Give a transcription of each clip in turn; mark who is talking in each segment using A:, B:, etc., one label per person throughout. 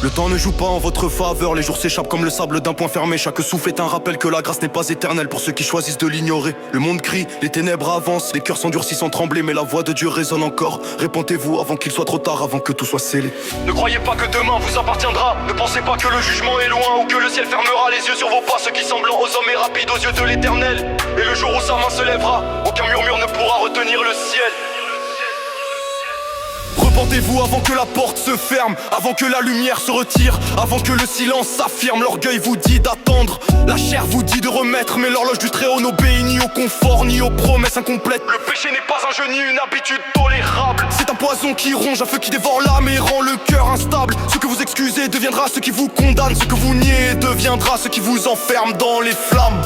A: Le temps ne joue pas en votre faveur, les jours s'échappent comme le sable d'un poing fermé. Chaque souffle est un rappel que la grâce n'est pas éternelle pour ceux qui choisissent de l'ignorer. Le monde crie, les ténèbres avancent, les cœurs s'endurcissent sans trembler, mais la voix de Dieu résonne encore. Répentez-vous avant qu'il soit trop tard, avant que tout soit scellé. Ne croyez pas que demain vous appartiendra, ne pensez pas que le jugement est loin ou que le ciel fermera les yeux sur vos pas. Ce qui semble aux hommes est rapide aux yeux de l'éternel, et le jour où sa main se lèvera, aucun murmure ne pourra retenir le ciel. Repentez-vous avant que la porte se ferme, avant que la lumière se retire, avant que le silence s'affirme. L'orgueil vous dit d'attendre, la chair vous dit de remettre, mais l'horloge du Très-Haut n'obéit ni au confort, ni aux promesses incomplètes. Le péché n'est pas un jeu ni une habitude tolérable. C'est un poison qui ronge, un feu qui dévore l'âme et rend le cœur instable. Ce que vous excusez deviendra ce qui vous condamne, ce que vous niez deviendra ce qui vous enferme dans les flammes.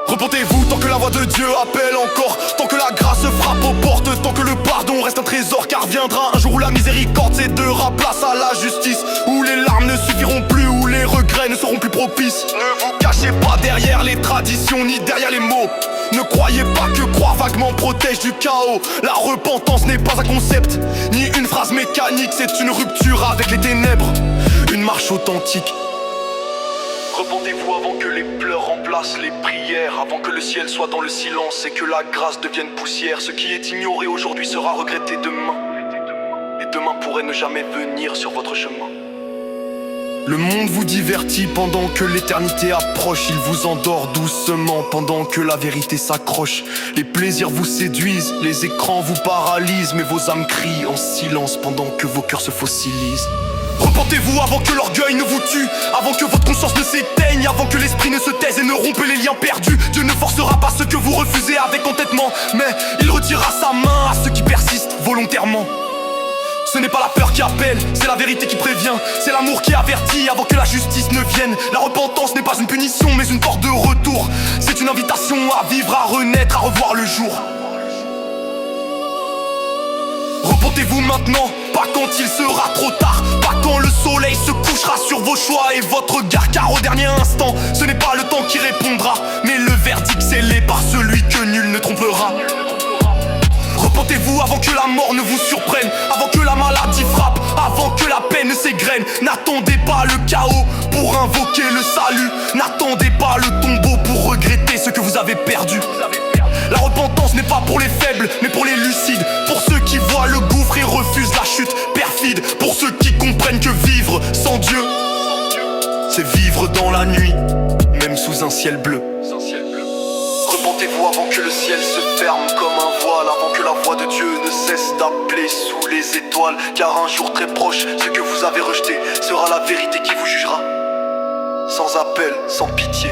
A: Repentez-vous tant que la voix de Dieu appelle encore, tant que la grâce frappe aux portes, tant que le pardon reste un trésor, car viendra un jour où la miséricorde cédera place à la justice, où les larmes ne suffiront plus, où les regrets ne seront plus propices. Ne vous cachez pas derrière les traditions ni derrière les mots. Ne croyez pas que croire vaguement protège du chaos. La repentance n'est pas un concept, ni une phrase mécanique, c'est une rupture avec les ténèbres, une marche authentique. Repentez-vous avant que les pleurs remplacent les prières, avant que le ciel soit dans le silence et que la grâce devienne poussière. Ce qui est ignoré aujourd'hui sera regretté demain, et demain pourrait ne jamais venir sur votre chemin. Le monde vous divertit pendant que l'éternité approche. Il vous endort doucement pendant que la vérité s'accroche. Les plaisirs vous séduisent, les écrans vous paralysent, mais vos âmes crient en silence pendant que vos cœurs se fossilisent. Repentez-vous avant que l'orgueil ne vous tue, avant que votre conscience ne s'éteigne, avant que l'esprit ne se taise et ne rompe les liens perdus. Dieu ne forcera pas ce que vous refusez avec entêtement, mais il retirera sa main à ceux qui persistent volontairement. Ce n'est pas la peur qui appelle, c'est la vérité qui prévient, c'est l'amour qui avertit avant que la justice ne vienne. La repentance n'est pas une punition mais une porte de retour. C'est une invitation à vivre, à renaître, à revoir le jour. Repentez-vous maintenant, pas quand il sera trop tard, pas quand le soleil se couchera sur vos choix et votre regard, car au dernier instant, ce n'est pas le temps qui répondra, mais le verdict scellé par celui que nul ne trompera. Repentez-vous avant que la mort ne vous surprenne, avant que la maladie frappe, avant que la peine s'égrène. N'attendez pas le chaos pour invoquer le salut, n'attendez pas le tombeau pour regretter ce que vous avez perdu. La repentance n'est pas pour les faibles, mais pour les lucides, pour ceux qui voient le gouffre et refusent la chute perfide, pour ceux qui comprennent que vivre sans Dieu, c'est vivre dans la nuit, même sous un ciel bleu. Repentez-vous avant que le ciel se ferme comme un voile, avant que la voix de Dieu ne cesse d'appeler sous les étoiles, car un jour très proche, ce que vous avez rejeté sera la vérité qui vous jugera, sans appel, sans pitié.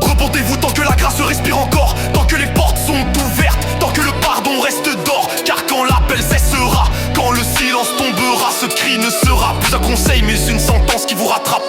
A: Repentez-vous tant que la grâce respire encore, tant que les portes sont ouvertes, tant que le pardon reste d'or, car quand l'appel cessera, quand le silence tombera, ce cri ne sera plus un conseil mais une sentence qui vous rattrape.